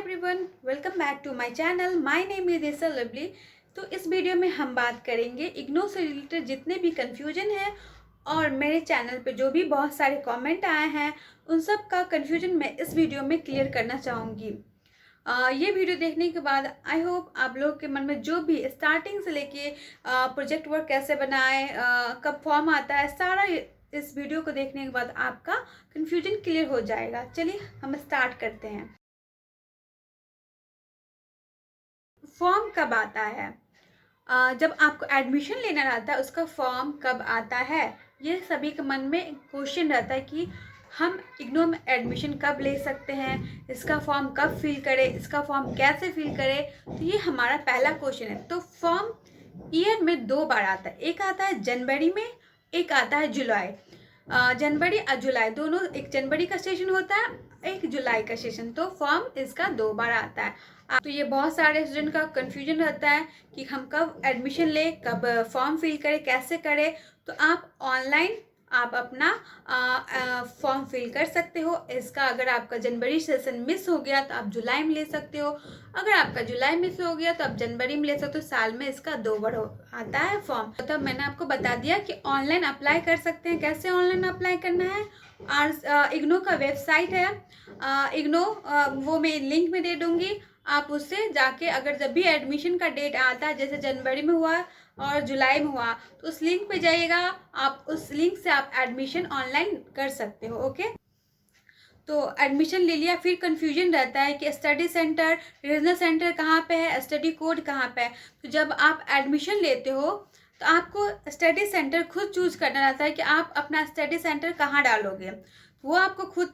Everyone, welcome back to my channel. My name is Nesa Lovely. तो इस video में हम बात करेंगे इग्नो से रिलेटेड जितने भी कन्फ्यूजन है और मेरे चैनल पे जो भी बहुत सारे कमेंट आए हैं उन सब का कन्फ्यूजन मैं इस वीडियो में क्लियर करना चाहूँगी। ये वीडियो देखने के बाद आई होप आप लोगों के मन में जो भी स्टार्टिंग से लेके प्रोजेक्ट वर्क कैसे बनाए, कब फॉर्म आता है, सारा इस वीडियो को देखने के बाद आपका कन्फ्यूजन क्लियर हो जाएगा। चलिए हम स्टार्ट करते हैं। फॉर्म कब आता है? जब आपको एडमिशन लेना रहता है उसका फॉर्म कब आता है, ये सभी के मन में क्वेश्चन रहता है कि हम इग्नो में एडमिशन कब ले सकते हैं, इसका फॉर्म कब फिल करें, इसका फॉर्म कैसे फिल करें। तो ये हमारा पहला क्वेश्चन है। तो फॉर्म ईयर में 2 बार आता है, एक आता है जनवरी में, एक आता है जुलाई। जनवरी और जुलाई दोनों, एक जनवरी का सेशन होता है, एक जुलाई का सेशन। तो फॉर्म इसका 2 बार आता है। तो ये बहुत सारे स्टूडेंट का कंफ्यूजन रहता है कि हम कब एडमिशन ले, कब फॉर्म फिल करें, कैसे करें। तो आप ऑनलाइन आप अपना फॉर्म फिल कर सकते हो। इसका अगर आपका जनवरी सेशन मिस हो गया तो आप जुलाई में ले सकते हो, अगर आपका जुलाई मिस हो गया तो आप जनवरी में ले सकते हो। साल में इसका 2 बार आता है फॉर्म। तो मैंने आपको बता दिया कि ऑनलाइन अप्लाई कर सकते हैं। कैसे ऑनलाइन अप्लाई करना है? इग्नो का वेबसाइट है इग्नो, वो मैं लिंक में दे दूँगी। आप उससे जाके अगर जब भी एडमिशन का डेट आता है, जैसे जनवरी में हुआ और जुलाई में हुआ, तो उस लिंक पे जाइएगा, आप उस लिंक से आप एडमिशन ऑनलाइन कर सकते हो। ओके, तो एडमिशन ले लिया, फिर कंफ्यूजन रहता है कि स्टडी सेंटर, रीजनल सेंटर कहाँ पे है, स्टडी कोड कहाँ पे है। तो जब आप एडमिशन लेते हो तो आपको स्टडी सेंटर खुद चूज करना रहता है कि आप अपना स्टडी सेंटर कहाँ डालोगे। वो आपको खुद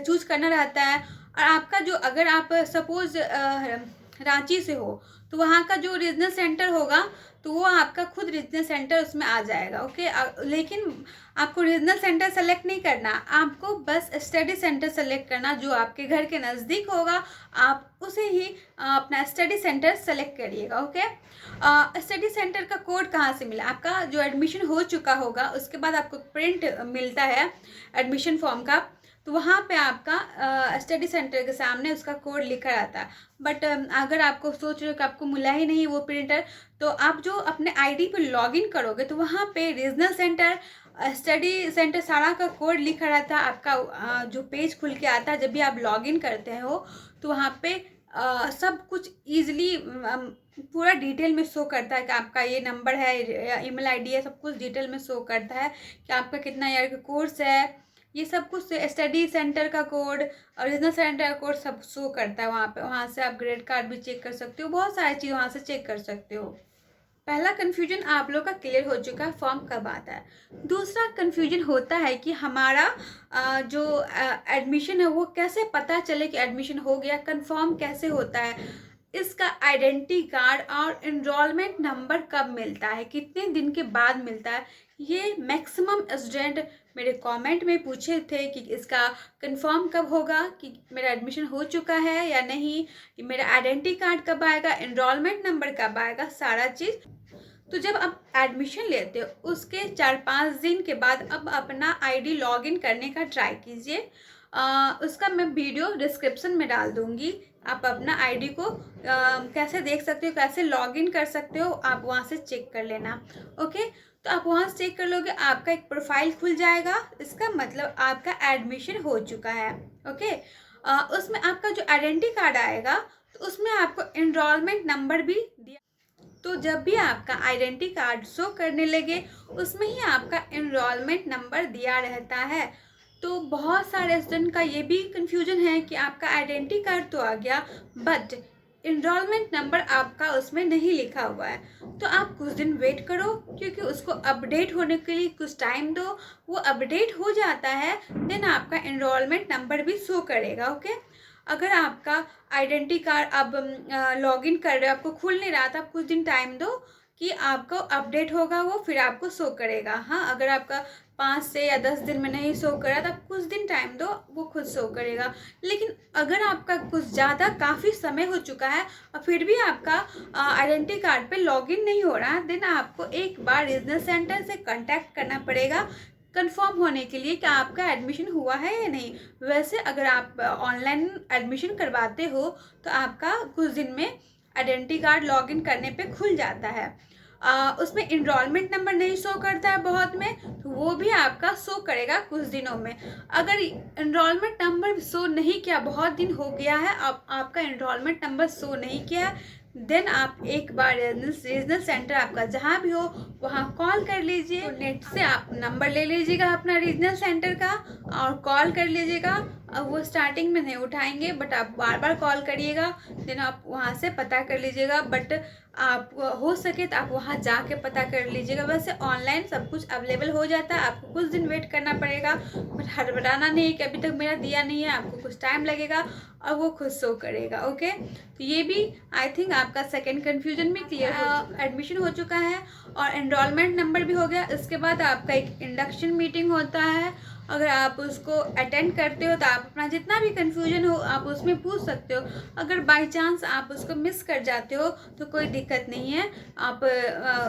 चूज करना रहता है। और आपका जो, अगर आप सपोज रांची से हो तो वहाँ का जो रीजनल सेंटर होगा तो वो आपका खुद रीजनल सेंटर उसमें आ जाएगा। ओके, लेकिन आपको रीजनल सेंटर सेलेक्ट नहीं करना, आपको बस स्टडी सेंटर सेलेक्ट करना जो आपके घर के नज़दीक होगा। आप उसे ही अपना स्टडी सेंटर सेलेक्ट करिएगा। ओके, स्टडी सेंटर का कोड कहाँ से मिला? आपका जो एडमिशन हो चुका होगा उसके बाद आपको प्रिंट मिलता है एडमिशन फॉर्म का, तो वहाँ पे आपका स्टडी सेंटर के सामने उसका कोड लिखा रहता है। बट अगर आपको सोच रहे हो कि आपको मिला ही नहीं वो प्रिंटर, तो आप जो अपने आईडी पे लॉगिन करोगे तो वहाँ पे रीजनल सेंटर, स्टडी सेंटर सारा का कोड लिखा रहता है। आपका जो पेज खुल के आता है जब भी आप लॉगिन करते हो तो वहाँ पे सब कुछ ईजिली पूरा डिटेल में शो करता है कि आपका ये नंबर है, ईमेल आईडी है, सब कुछ डिटेल में शो करता है कि आपका कितना ईयर का कोर्स है। ये सब कुछ स्टडी सेंटर का कोड और रीजनल सेंटर का कोड सब शो करता है वहाँ पे। वहाँ से आप ग्रेड कार्ड भी चेक कर सकते हो, बहुत सारी चीज़ वहाँ से चेक कर सकते हो। पहला कन्फ्यूजन आप लोग का क्लियर हो चुका है, फॉर्म कब आता है। दूसरा कन्फ्यूजन होता है कि हमारा जो एडमिशन है वो कैसे पता चले कि एडमिशन हो गया, कंफर्म कैसे होता है, इसका आइडेंटिटी कार्ड और इनरोलमेंट नंबर कब मिलता है, कितने दिन के बाद मिलता है। ये मैक्सिमम स्टूडेंट मेरे कमेंट में पूछे थे कि इसका कंफर्म कब होगा, कि मेरा एडमिशन हो चुका है या नहीं, मेरा आइडेंटिटी कार्ड कब आएगा, इनरोलमेंट नंबर कब आएगा, सारा चीज़। तो जब आप एडमिशन लेते हो उसके 4-5 दिन के बाद अब अपना आईडी लॉगिन करने का ट्राई कीजिए। उसका मैं वीडियो डिस्क्रिप्शन में डाल दूँगी। आप अपना आईडी को कैसे देख सकते हो, कैसे लॉगिन कर सकते हो, आप वहाँ से चेक कर लेना। ओके, तो आप वहाँ से चेक कर लोगे, आपका एक प्रोफाइल खुल जाएगा। इसका मतलब आपका एडमिशन हो चुका है। ओके, उसमें आपका जो आइडेंटिटी कार्ड आएगा तो उसमें आपको इनरोलमेंट नंबर भी दिया। तो जब भी आपका आइडेंटिटी कार्ड शो करने लगे उसमें ही आपका इनरोलमेंट नंबर दिया रहता है। तो बहुत सारे स्टूडेंट का ये भी कंफ्यूजन है कि आपका आइडेंटिटी कार्ड तो आ गया बट इनरोलमेंट नंबर आपका उसमें नहीं लिखा हुआ है। तो आप कुछ दिन वेट करो, क्योंकि उसको अपडेट होने के लिए कुछ टाइम दो। वो अपडेट हो जाता है देन आपका इनरोलमेंट नंबर भी शो करेगा। ओके, अगर आपका आइडेंटिटी कार्ड अब लॉगिन कर रहे हो, आपको खुल नहीं रहा था, आप कुछ दिन टाइम दो कि आपको अपडेट होगा, वो फिर आपको शो करेगा। हाँ, अगर आपका 5 से या 10 दिन में नहीं शो करा तो आप कुछ दिन टाइम दो, वो खुद शो करेगा। लेकिन अगर आपका कुछ ज़्यादा काफ़ी समय हो चुका है और फिर भी आपका आइडेंटिटी कार्ड पे लॉगिन नहीं हो रहा, देन आपको एक बार रीजनल सेंटर से कांटेक्ट करना पड़ेगा। कंफर्म होने के लिए कि आपका एडमिशन हुआ है या नहीं। वैसे अगर आप ऑनलाइन एडमिशन करवाते हो तो आपका कुछ दिन में आइडेंटिटी कार्ड लॉगिन करने पे खुल जाता है। उसमें इनरोलमेंट नंबर नहीं शो करता है बहुत में, तो वो भी आपका शो करेगा कुछ दिनों में। अगर इनरोलमेंट नंबर शो नहीं किया, बहुत दिन हो गया है, आपका इनरोलमेंट नंबर शो नहीं किया, देन आप एक बार रीजनल सेंटर आपका जहाँ भी हो वहाँ कॉल कर लीजिए। तो नेट से आप नंबर ले लीजिएगा अपना रीजनल सेंटर का और कॉल कर लीजिएगा। अब वो स्टार्टिंग में नहीं उठाएंगे, बट आप बार बार कॉल करिएगा, देन आप वहाँ से पता कर लीजिएगा। बट आप हो सके तो आप वहाँ जाके पता कर लीजिएगा। वैसे ऑनलाइन सब कुछ अवेलेबल हो जाता है, आपको कुछ दिन वेट करना पड़ेगा, बट हड़बड़ाना नहीं कि अभी तक मेरा दिया नहीं है, आपको कुछ टाइम लगेगा और वो खुद शो करेगा। ओके, तो ये भी आई थिंक आपका सेकेंड कन्फ्यूजन भी क्लियर एडमिशन हो चुका है और एनरोलमेंट नंबर भी हो गया। इसके बाद आपका एक इंडक्शन मीटिंग होता है, अगर आप उसको अटेंड करते हो तो आप अपना जितना भी कन्फ्यूजन हो आप उसमें पूछ सकते हो। अगर बाय चांस आप उसको मिस कर जाते हो तो कोई दिक्कत नहीं है, आप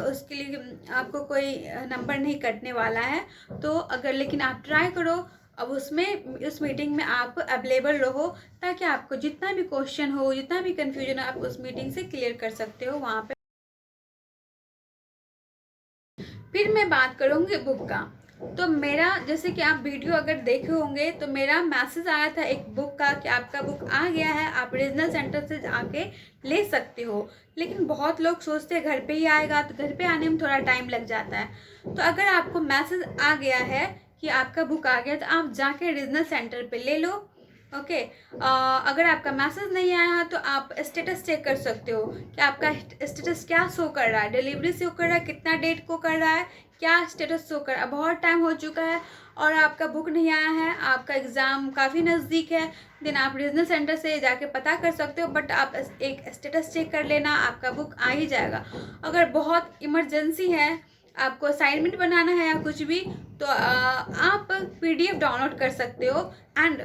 उसके लिए आपको कोई नंबर नहीं कटने वाला है। तो अगर लेकिन आप ट्राई करो, अब उसमें उस मीटिंग में आप अवेलेबल रहो, ताकि आपको जितना भी क्वेश्चन हो, जितना भी कन्फ्यूजन हो, आप उस मीटिंग से क्लियर कर सकते हो वहाँ पे। फिर मैं बात करूँगी बुक का। तो मेरा, जैसे कि आप वीडियो अगर देखे होंगे तो मेरा मैसेज आया था एक बुक का कि आपका बुक आ गया है, आप रीजनल सेंटर से आके ले सकते हो। लेकिन बहुत लोग सोचते हैं घर पे ही आएगा, तो घर पे आने में थोड़ा टाइम लग जाता है। तो अगर आपको मैसेज आ गया है कि आपका बुक आ गया, तो आप जाके रीजनल सेंटर पे ले लो। ओके, अगर आपका मैसेज नहीं आया है तो आप स्टेटस चेक कर सकते हो कि आपका स्टेटस क्या शो कर रहा है, डिलीवरी शो कर रहा है, कितना डेट को कर रहा है, क्या स्टेटस शो कर रहा है। बहुत टाइम हो चुका है और आपका बुक नहीं आया है, आपका एग्ज़ाम काफ़ी नज़दीक है, देन आप रीजनल सेंटर से जाके पता कर सकते हो। बट आप एक स्टेटस चेक कर लेना, आपका बुक आ ही जाएगा। अगर बहुत इमरजेंसी है, आपको असाइनमेंट बनाना है या कुछ भी, तो आप PDF डाउनलोड कर सकते हो। एंड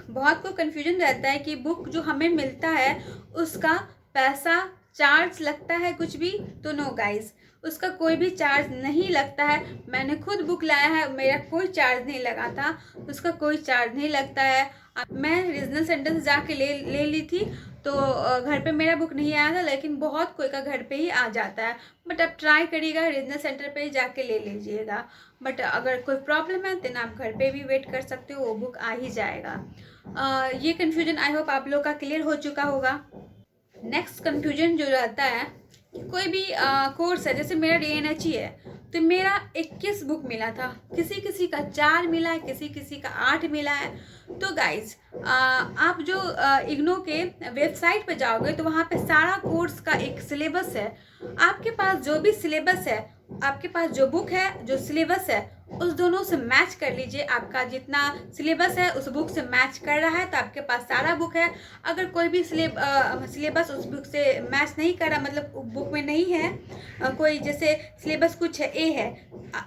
बहुत को कन्फ्यूजन रहता है कि बुक जो हमें मिलता है उसका पैसा चार्ज लगता है कुछ भी, तो नो गाइज, उसका कोई भी चार्ज नहीं लगता है। मैंने खुद बुक लाया है, मेरा कोई चार्ज नहीं लगा था, उसका कोई चार्ज नहीं लगता है। मैं रीजनल सेंटर से जाके ले ली थी, तो घर पे मेरा बुक नहीं आया था, लेकिन बहुत कोई का घर पे ही आ जाता है। बट आप ट्राई करिएगा, रीजनल सेंटर पे ही जाके ले लीजिएगा। बट अगर कोई प्रॉब्लम है तो आप घर पे भी वेट कर सकते हो, वो बुक आ ही जाएगा। ये कन्फ्यूजन आई होप आप लोग का क्लियर हो चुका होगा। नेक्स्ट कन्फ्यूजन जो रहता है, कोई भी कोर्स है, जैसे मेरा DNH ही है, तो मेरा 21 बुक मिला था, किसी किसी का 4 मिला है, किसी किसी का 8 मिला है। तो गाइज, आप जो इग्नो के वेबसाइट पे जाओगे तो वहाँ पे सारा कोर्स का एक सिलेबस है। आपके पास जो भी सिलेबस है, आपके पास जो बुक है, जो सिलेबस है, उस दोनों से मैच कर लीजिए। आपका जितना सिलेबस है उस बुक से मैच कर रहा है तो आपके पास सारा बुक है। अगर कोई भी सिलेबस उस बुक से मैच नहीं कर रहा, मतलब बुक में नहीं है, कोई जैसे सिलेबस कुछ है,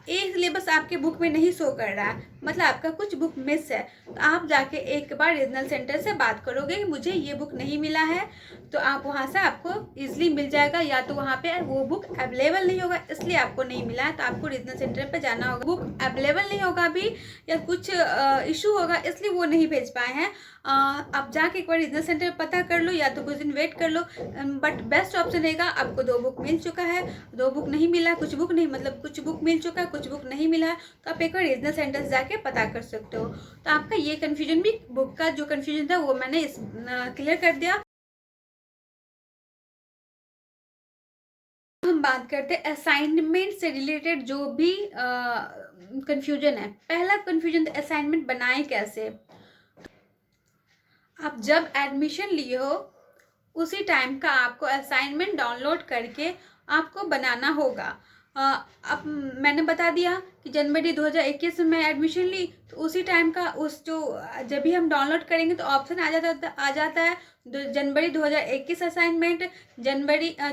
ए सिलेबस आपके बुक में नहीं शो कर रहा है, मतलब आपका कुछ बुक मिस है, तो आप जाके एक बार रीजनल सेंटर से बात करोगे कि मुझे ये बुक नहीं मिला है, तो आप वहाँ से आपको ईजिली मिल जाएगा। या तो वहाँ पे वो बुक अवेलेबल नहीं होगा इसलिए आपको नहीं मिला है, तो आपको रीजनल सेंटर पे जाना होगा। बुक अवेलेबल नहीं होगा भी, या कुछ इशू होगा इसलिए वो नहीं भेज पाए हैं। आप जाके एक बार रीजनल सेंटर पे पता कर लो, या तो कुछ दिन वेट कर लो। बट बेस्ट ऑप्शन रहेगा, आपको 2 बुक मिल चुका है, 2 बुक नहीं मिला, कुछ बुक नहीं, मतलब कुछ बुक मिल चुका है, कुछ बुक नहीं मिला है, तो आप एक बार रीजनल सेंटर से जाके पता कर सकते हो। तो आपका ये कन्फ्यूजन भी, बुक का जो कन्फ्यूजन था वो मैंने क्लियर कर दिया। हम बात करते हैं असाइनमेंट से रिलेटेड जो भी कन्फ्यूजन है। पहला कन्फ्यूजन था असाइनमेंट बनाए कैसे। आप जब एडमिशन लिए हो उसी टाइम का आपको असाइनमेंट डाउनलोड करके आपको बनाना होगा। अब मैंने बता दिया कि जनवरी 2021 में एडमिशन ली, तो उसी टाइम का उस जो जब भी हम डाउनलोड करेंगे तो ऑप्शन आ जाता है जनवरी 2021 असाइनमेंट,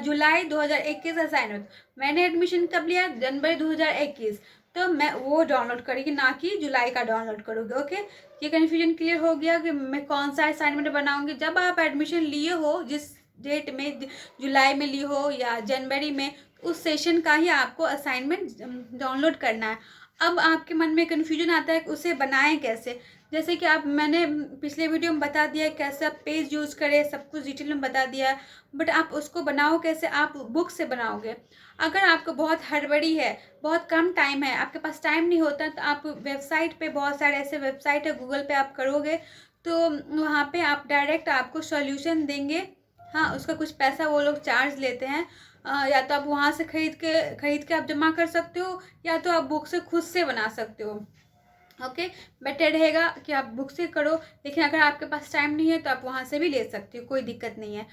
जुलाई 2021 असाइनमेंट। मैंने एडमिशन कब लिया? जनवरी 2021, तो मैं वो डाउनलोड करेगी, ना कि जुलाई का डाउनलोड करोगे। ओके, ये कन्फ्यूजन क्लियर हो गया कि मैं कौन सा असाइनमेंट बनाऊंगी। जब आप एडमिशन लिए हो, जिस डेट में, जुलाई में ली हो या जनवरी में, उस सेशन का ही आपको असाइनमेंट डाउनलोड करना है। अब आपके मन में कन्फ्यूजन आता है कि उसे बनाएं कैसे। जैसे कि आप मैंने पिछले वीडियो में बता दिया है कैसे आप पेज यूज़ करें, सब कुछ डिटेल में बता दिया है, बट आप उसको बनाओ कैसे, आप बुक से बनाओगे। अगर आपको बहुत हड़बड़ी है, बहुत कम टाइम है, आपके पास टाइम नहीं होता, तो आप वेबसाइट पे, बहुत सारे ऐसे वेबसाइट है, गूगल पे आप करोगे तो वहाँ पे आप डायरेक्ट आपको सॉल्यूशन देंगे। हाँ, उसका कुछ पैसा वो लोग चार्ज लेते हैं। या तो आप वहाँ से खरीद के आप जमा कर सकते हो, या तो आप बुक से खुद से बना सकते हो। ओके, बेटर रहेगा कि आप बुक से करो, लेकिन अगर आपके पास टाइम नहीं है तो आप वहाँ से भी ले सकते हो, कोई दिक्कत नहीं है।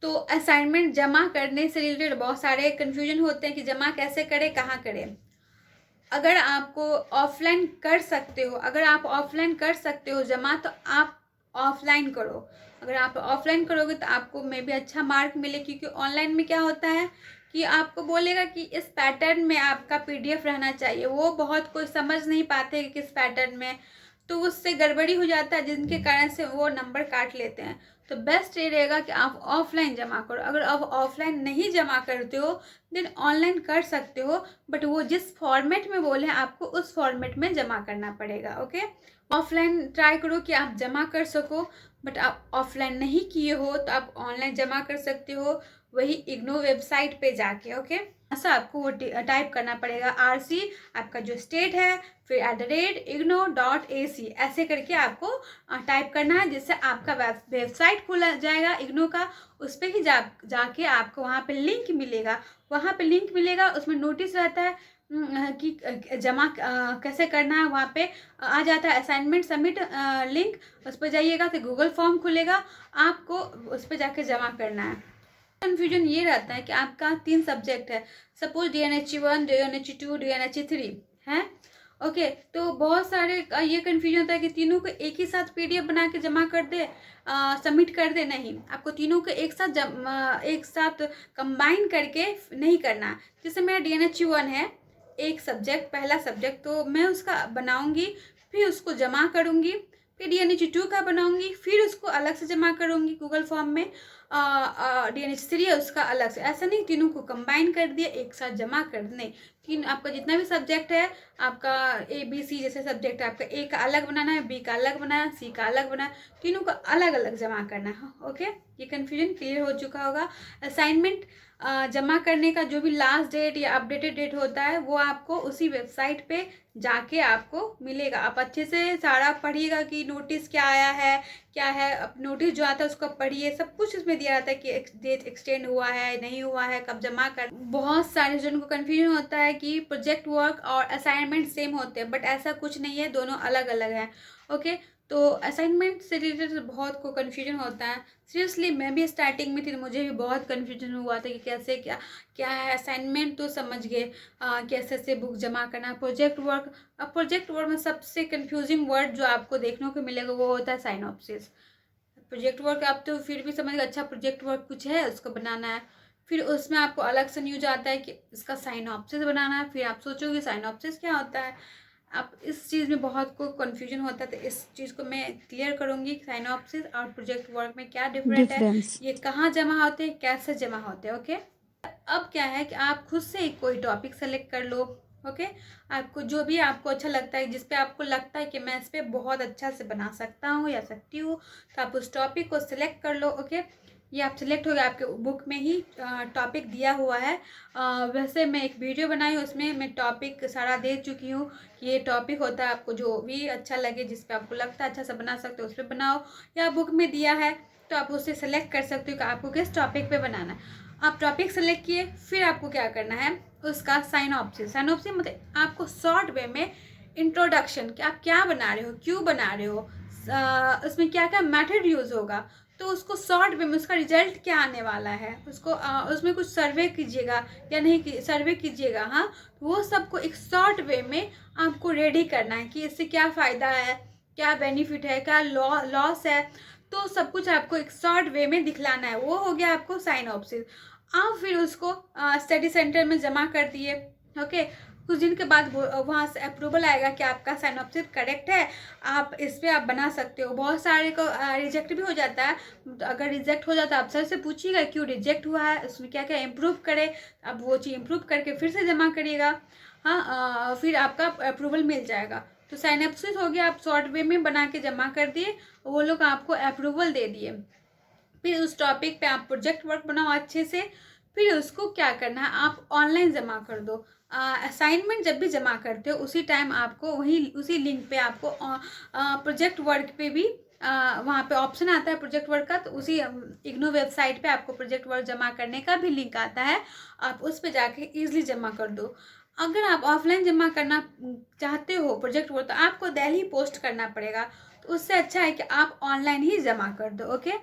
तो असाइनमेंट जमा करने से रिलेटेड बहुत सारे कन्फ्यूजन होते हैं कि जमा कैसे करें, कहाँ करें। अगर आपको ऑफलाइन कर सकते हो, अगर आप ऑफलाइन कर सकते हो जमा, तो आप ऑफलाइन करो। अगर आप ऑफलाइन करोगे तो आपको मे बी अच्छा मार्क मिले, क्योंकि ऑनलाइन में क्या होता है कि आपको बोलेगा कि इस पैटर्न में आपका पीडीएफ रहना चाहिए, वो बहुत कोई समझ नहीं पाते कि किस पैटर्न में, तो उससे गड़बड़ी हो जाता है, जिनके कारण से वो नंबर काट लेते हैं। तो बेस्ट ये रहेगा कि आप ऑफलाइन जमा करो। अगर आप ऑफलाइन नहीं जमा करते हो देन ऑनलाइन कर सकते हो, बट वो जिस फॉर्मेट में बोले आपको उस फॉर्मेट में जमा करना पड़ेगा। ओके, ऑफलाइन ट्राई करो कि आप जमा कर सको, बट आप ऑफलाइन नहीं किए हो तो आप ऑनलाइन जमा कर सकते हो, वही इग्नो वेबसाइट पे जाके। ओके, ऐसा आपको वो टाइप करना पड़ेगा, RC आपका जो स्टेट है, फिर @igno.ac ऐसे करके आपको टाइप करना है, जिससे आपका वेबसाइट खुला जाएगा इग्नो का। उस पर ही जाके आपको वहाँ पे लिंक मिलेगा, वहाँ पे लिंक मिलेगा, उसमें नोटिस रहता है कि जमा कैसे करना है। वहाँ पे आ जाता है असाइनमेंट सबमिट लिंक, उस पर जाइएगा तो गूगल फॉर्म खुलेगा, आपको उस पर जाके जमा करना है। कन्फ्यूजन ये रहता है कि आपका 3 सब्जेक्ट है, सपोज DNHE1, DNHE2, DNHE3 है। ओके, तो बहुत सारे ये कन्फ्यूजन होता है कि तीनों को एक ही साथ PDF बना के जमा कर दे, सबमिट कर दे। नहीं, आपको तीनों को एक साथ कंबाइन करके नहीं करना। जैसे मेरा DNHE1 है, एक सब्जेक्ट, पहला सब्जेक्ट, तो मैं उसका बनाऊंगी, फिर उसको जमा करूंगी, फिर DNHE2 का बनाऊंगी, फिर उसको अलग से जमा करूंगी गूगल फॉर्म में। DNHE3 है उसका अलग से, ऐसा नहीं तीनों को कंबाइन कर दिया एक साथ जमा कर दे। नहीं, तीन आपका जितना भी सब्जेक्ट है, आपका ABC जैसे सब्जेक्ट है, आपका A का अलग बनाना है, B का अलग बनाना है, C का अलग बनाना है, तीनों को अलग अलग जमा करना है। ओके, ये कन्फ्यूजन क्लियर हो चुका होगा। असाइनमेंट जमा करने का जो भी लास्ट डेट या अपडेटेड डेट होता है वो आपको उसी वेबसाइट पे जाके आपको मिलेगा। आप अच्छे से सारा पढ़िएगा कि नोटिस क्या आया है, क्या है। अब नोटिस जो आता है उसको पढ़िए, सब कुछ इसमें दिया रहता है कि डेट एक्सटेंड हुआ है, नहीं हुआ है, कब जमा कर। बहुत सारे जन को कन्फ्यूजन होता है कि प्रोजेक्ट वर्क और असाइनमेंट सेम होते हैं, बट ऐसा कुछ नहीं है, दोनों अलग अलग हैं। ओके, तो असाइनमेंट से रिलेटेड बहुत को कन्फ्यूजन होता है। सीरियसली मैं भी स्टार्टिंग में थी तो मुझे भी बहुत कन्फ्यूजन हुआ था कि कैसे क्या क्या है। असाइनमेंट तो समझ गए, कैसे से बुक जमा करना। प्रोजेक्ट वर्क, अब प्रोजेक्ट वर्क में सबसे कन्फ्यूजिंग वर्ड जो आपको देखने को मिलेगा वो होता है साइनॉप्सिस। प्रोजेक्ट वर्क आप तो फिर भी समझ गए, अच्छा प्रोजेक्ट वर्क कुछ है उसको बनाना है, फिर उसमें आपको अलग से न्यूज आता है कि इसका साइनॉप्सिस बनाना है, फिर आप सोचोगे साइनॉप्सिस क्या होता है। आप इस चीज़ में बहुत को कन्फ्यूजन होता है, तो इस चीज़ को मैं क्लियर करूँगी, साइनॉप्सिस और प्रोजेक्ट वर्क में क्या डिफरेंट है, ये कहाँ जमा होते हैं, कैसे जमा होते हैं। ओके, अब क्या है कि आप खुद से कोई टॉपिक सेलेक्ट कर लो। ओके, आपको जो भी आपको अच्छा लगता है, जिस पे आपको लगता है कि मैं इस पर बहुत अच्छा से बना सकता हूँ या सकती हूँ, तो आप उस टॉपिक को सिलेक्ट कर लो। ओके, ये आप सिलेक्ट हो गया, आपके बुक में ही टॉपिक दिया हुआ है। वैसे मैं एक वीडियो बनाई हूँ, उसमें मैं टॉपिक सारा दे चुकी हूँ कि ये टॉपिक होता है, आपको जो भी अच्छा लगे, जिस पे आपको लगता है अच्छा सा बना सकते हो उस पर बनाओ, या बुक में दिया है तो आप उससे सेलेक्ट कर सकते हो कि आपको किस टॉपिक पे बनाना है। आप टॉपिक सेलेक्ट किए, फिर आपको क्या करना है, उसका साइनॉप्सिस मतलब आपको शॉर्ट वे में इंट्रोडक्शन कि आप क्या बना रहे हो, क्यों बना रहे हो, उसमें क्या क्या मेथड यूज़ होगा, तो उसको शॉर्ट वे में उसका रिजल्ट क्या आने वाला है, उसको उसमें कुछ सर्वे कीजिएगा या नहीं सर्वे कीजिएगा। हाँ, वो सबको एक शॉर्ट वे में आपको रेडी करना है कि इससे क्या फ़ायदा है, क्या बेनिफिट है, क्या लॉस है, तो सब कुछ आपको एक शॉर्ट वे में दिखलाना है। वो हो गया आपको साइनॉप्सिस। आप फिर उसको स्टडी सेंटर में जमा कर दिए। ओके, कुछ दिन के बाद वहाँ से अप्रूवल आएगा कि आपका साइनॉप्सिस करेक्ट है, आप इस पर आप बना सकते हो। बहुत सारे को रिजेक्ट भी हो जाता है, तो अगर रिजेक्ट हो जाता है आप सर से पूछिएगा क्यों रिजेक्ट हुआ है, उसमें क्या क्या इम्प्रूव करे, अब वो चीज़ इम्प्रूव करके फिर से जमा करिएगा। हाँ फिर आपका अप्रूवल मिल जाएगा। तो साइनॉप्सिस हो गया, आप शॉर्ट वे में बना के जमा कर दिए, वो लोग आपको अप्रूवल दे दिए। फिर उस टॉपिक पे आप प्रोजेक्ट वर्क बनाओ अच्छे से। फिर उसको क्या करना है, आप ऑनलाइन जमा कर दो। असाइनमेंट जब भी जमा करते हो उसी टाइम आपको वही उसी लिंक पे आपको प्रोजेक्ट वर्क पे भी वहाँ पे ऑप्शन आता है प्रोजेक्ट वर्क का, तो उसी इग्नू वेबसाइट पे आपको प्रोजेक्ट वर्क जमा करने का भी लिंक आता है, आप उस पे जाके ईजिली जमा कर दो। अगर आप ऑफलाइन जमा करना चाहते हो प्रोजेक्ट वर्क, तो आपको दिल्ली पोस्ट करना पड़ेगा, तो उससे अच्छा है कि आप ऑनलाइन ही जमा कर दो। ओके,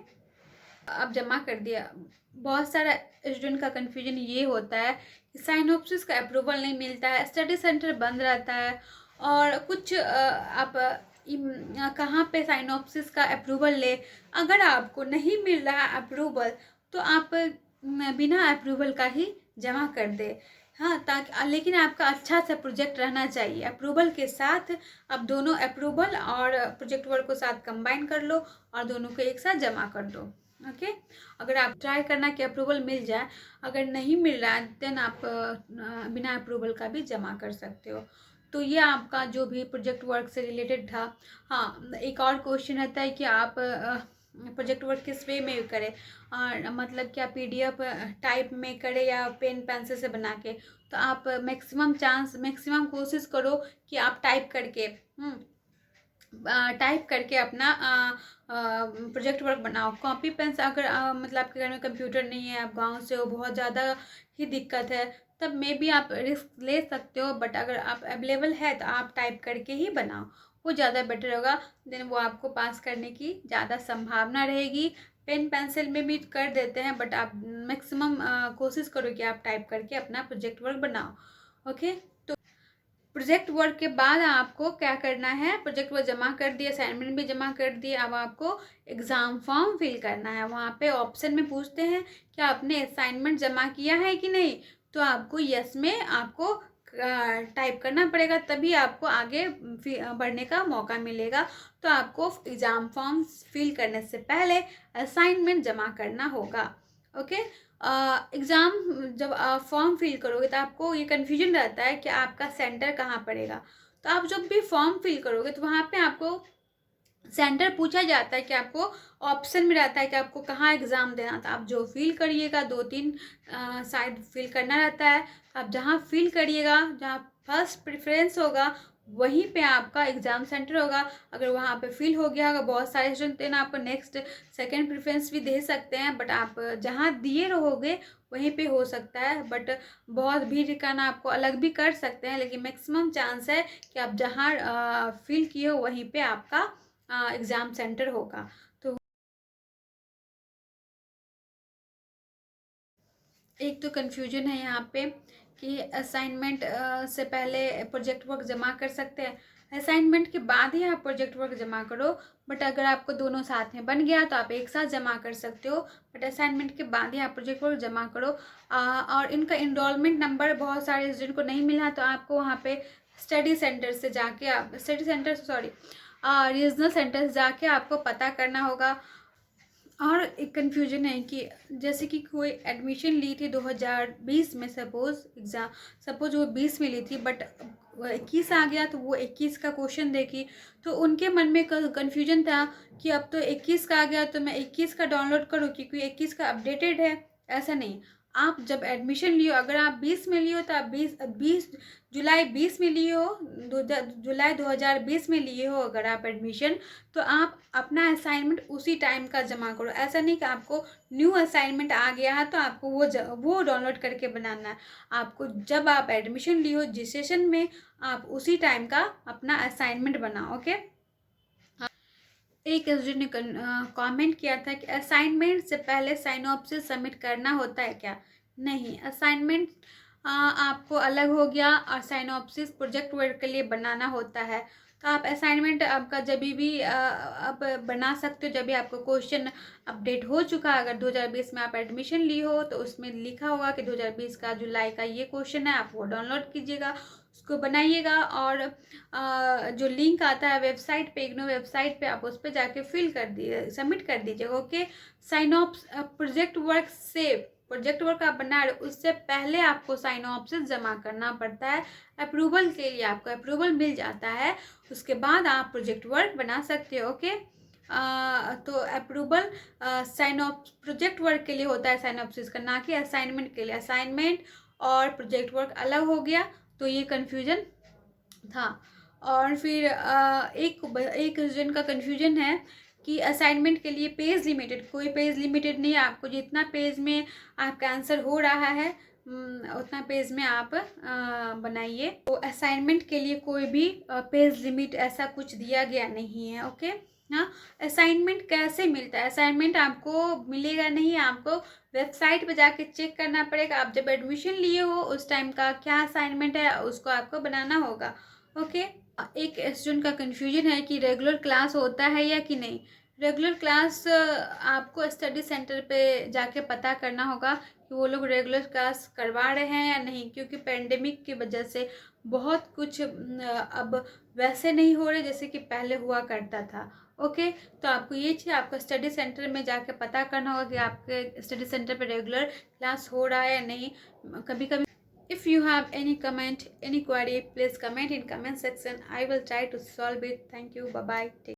अब जमा कर दिया। बहुत सारा स्टूडेंट का कन्फ्यूजन ये होता है कि साइनॉप्सिस का अप्रूवल नहीं मिलता है, स्टडी सेंटर बंद रहता है, और कुछ आप कहाँ पे साइनॉप्सिस का अप्रूवल ले। अगर आपको नहीं मिल रहा अप्रूवल, तो आप बिना अप्रूवल का ही जमा कर दे। हाँ, ताकि लेकिन आपका अच्छा सा प्रोजेक्ट रहना चाहिए अप्रूवल के साथ। आप दोनों अप्रूवल और प्रोजेक्ट वर्क को साथ कंबाइन कर लो और दोनों को एक साथ जमा कर दो। ओके, अगर आप ट्राई करना कि अप्रूवल मिल जाए, अगर नहीं मिल रहा है देन आप बिना अप्रूवल का भी जमा कर सकते हो। तो ये आपका जो भी प्रोजेक्ट वर्क से रिलेटेड था। हाँ, एक और क्वेश्चन रहता है कि आप प्रोजेक्ट वर्क किस वे में करें, और मतलब क्या पीडीएफ टाइप में करें या पेन पेंसिल से बना के। तो आप मैक्सिमम कोशिश करो कि आप टाइप करके अपना प्रोजेक्ट वर्क बनाओ। कॉपी पेन से अगर मतलब आपके घर में कंप्यूटर नहीं है, आप गांव से हो, बहुत ज़्यादा ही दिक्कत है, तब में भी आप रिस्क ले सकते हो। बट अगर आप अवेलेबल है तो आप टाइप करके ही बनाओ, वो ज़्यादा बेटर होगा। देन वो आपको पास करने की ज़्यादा संभावना रहेगी। पेन पेंसिल में भी कर देते हैं, बट आप मैक्सिमम कोशिश करो कि आप टाइप करके अपना प्रोजेक्ट वर्क बनाओ। ओके, प्रोजेक्ट वर्क के बाद आपको क्या करना है, प्रोजेक्ट वर्क जमा कर दिए, असाइनमेंट भी जमा कर दिए, अब आपको एग्ज़ाम फॉर्म फिल करना है। वहाँ पे ऑप्शन में पूछते हैं कि आपने असाइनमेंट जमा किया है कि नहीं, तो आपको यस में आपको टाइप करना पड़ेगा, तभी आपको आगे बढ़ने का मौका मिलेगा। तो आपको एग्ज़ाम फॉर्म फिल करने से पहले असाइनमेंट जमा करना होगा। ओके, एग्ज़ाम जब आप फॉर्म फिल करोगे तो आपको ये कन्फ्यूजन रहता है कि आपका सेंटर कहाँ पड़ेगा। तो आप जब भी फॉर्म फिल करोगे तो वहाँ पे आपको सेंटर पूछा जाता है कि आपको ऑप्शन में रहता है कि आपको कहाँ एग्ज़ाम देना था। आप जो फिल करिएगा, 2-3 साइड फिल करना रहता है, आप जहाँ फिल करिएगा, जहाँ फर्स्ट प्रेफरेंस होगा वहीं पे आपका एग्ज़ाम सेंटर होगा। अगर वहाँ पे फिल हो गया होगा बहुत सारे स्टूडेंट, देन आपको नेक्स्ट सेकेंड प्रेफरेंस भी दे सकते हैं, बट आप जहाँ दिए रहोगे वहीं पे हो सकता है। बट बहुत भीड़ के कारण आपको अलग भी कर सकते हैं, लेकिन मैक्सिमम चांस है कि आप जहाँ फिल किए हो वहीं पे आपका एग्ज़ाम सेंटर होगा। तो एक तो कन्फ्यूजन है यहाँ पे कि असाइनमेंट से पहले प्रोजेक्ट वर्क जमा कर सकते हैं, असाइनमेंट के बाद ही आप प्रोजेक्ट वर्क जमा करो। बट अगर आपको दोनों साथ में बन गया तो आप एक साथ जमा कर सकते हो, बट असाइनमेंट के बाद ही आप प्रोजेक्ट वर्क जमा करो। और इनका इनरोलमेंट नंबर बहुत सारे स्टूडेंट को नहीं मिला, तो आपको वहाँ पे स्टडी सेंटर से जाके रीजनल सेंटर से जाके आपको पता करना होगा। और एक कन्फ्यूजन है कि जैसे कि कोई एडमिशन ली थी 2020 में, सपोज वो 20 में ली थी, बट 21 आ गया तो वो 21 का क्वेश्चन देखी, तो उनके मन में कन्फ्यूजन था कि अब तो 21 का आ गया तो मैं 21 का डाउनलोड करूँ क्योंकि 21 का अपडेटेड है। ऐसा नहीं, आप जब एडमिशन लियो, अगर आप 20 में लियो तो आप 20 जुलाई 20 में लिए हो, जुलाई 2020 में लिए हो अगर आप एडमिशन, तो आप अपना असाइनमेंट उसी टाइम का जमा करो। ऐसा नहीं कि आपको न्यू असाइनमेंट आ गया है तो आपको वो डाउनलोड करके बनाना है। आपको जब आप एडमिशन लियो जिस सेशन में, आप उसी टाइम का अपना असाइनमेंट बनाओ। ओके, एक स्टूडेंट ने कमेंट किया था कि असाइनमेंट से पहले साइनॉप्सिस सबमिट करना होता है क्या? नहीं, असाइनमेंट आपको अलग हो गया और साइनॉप्सिस प्रोजेक्ट वर्क के लिए बनाना होता है। तो आप असाइनमेंट आपका जब भी आप बना सकते हो जब भी आपको क्वेश्चन अपडेट हो चुका है। अगर 2020 में आप एडमिशन ली हो तो उसमें लिखा होगा कि 2020 का जुलाई का ये क्वेश्चन है, आप वो डाउनलोड कीजिएगा, उसको बनाइएगा, और जो लिंक आता है वेबसाइट पे, इग्नू वेबसाइट पे, आप उस पर जाके फिल कर दिए, सबमिट कर दीजिएगा। ओके, साइनॉप्स प्रोजेक्ट वर्क से प्रोजेक्ट वर्क आप बना रहे हो उससे पहले आपको साइनॉप्सिस जमा करना पड़ता है। अप्रूवल के लिए आपको अप्रूवल मिल जाता है, उसके बाद आप प्रोजेक्ट वर्क बना सकते हो। ओके, तो अप्रूवल प्रोजेक्ट वर्क के लिए होता है साइनॉप्सिस का, ना कि असाइनमेंट के लिए। असाइनमेंट और प्रोजेक्ट वर्क अलग हो गया, तो ये कन्फ्यूजन था। और फिर एक जन का कन्फ्यूजन है कि असाइनमेंट के लिए पेज लिमिटेड, कोई पेज लिमिटेड नहीं है, आपको जितना पेज में आपका आंसर हो रहा है उतना पेज में आप बनाइए। तो असाइनमेंट के लिए कोई भी पेज लिमिट ऐसा कुछ दिया गया नहीं है। ओके, हाँ। असाइनमेंट कैसे मिलता है? असाइनमेंट आपको मिलेगा नहीं, आपको वेबसाइट पे जाके चेक करना पड़ेगा। आप जब एडमिशन लिए हो उस टाइम का क्या असाइनमेंट है उसको आपको बनाना होगा। ओके, एक स्टूडेंट का कन्फ्यूजन है कि रेगुलर क्लास होता है या कि नहीं। रेगुलर क्लास आपको स्टडी सेंटर पे जाके पता करना होगा कि वो लोग रेगुलर क्लास करवा रहे हैं या नहीं, क्योंकि पेंडेमिक की वजह से बहुत कुछ अब वैसे नहीं हो रहे जैसे कि पहले हुआ करता था। ओके, तो आपको ये चीज़ आपको स्टडी सेंटर में जाके पता करना होगा कि आपके स्टडी सेंटर पे रेगुलर क्लास हो रहा है या नहीं। कभी कभी if you have any comment, any query, please comment in comment section. I will try to solve it. Thank you. Bye bye.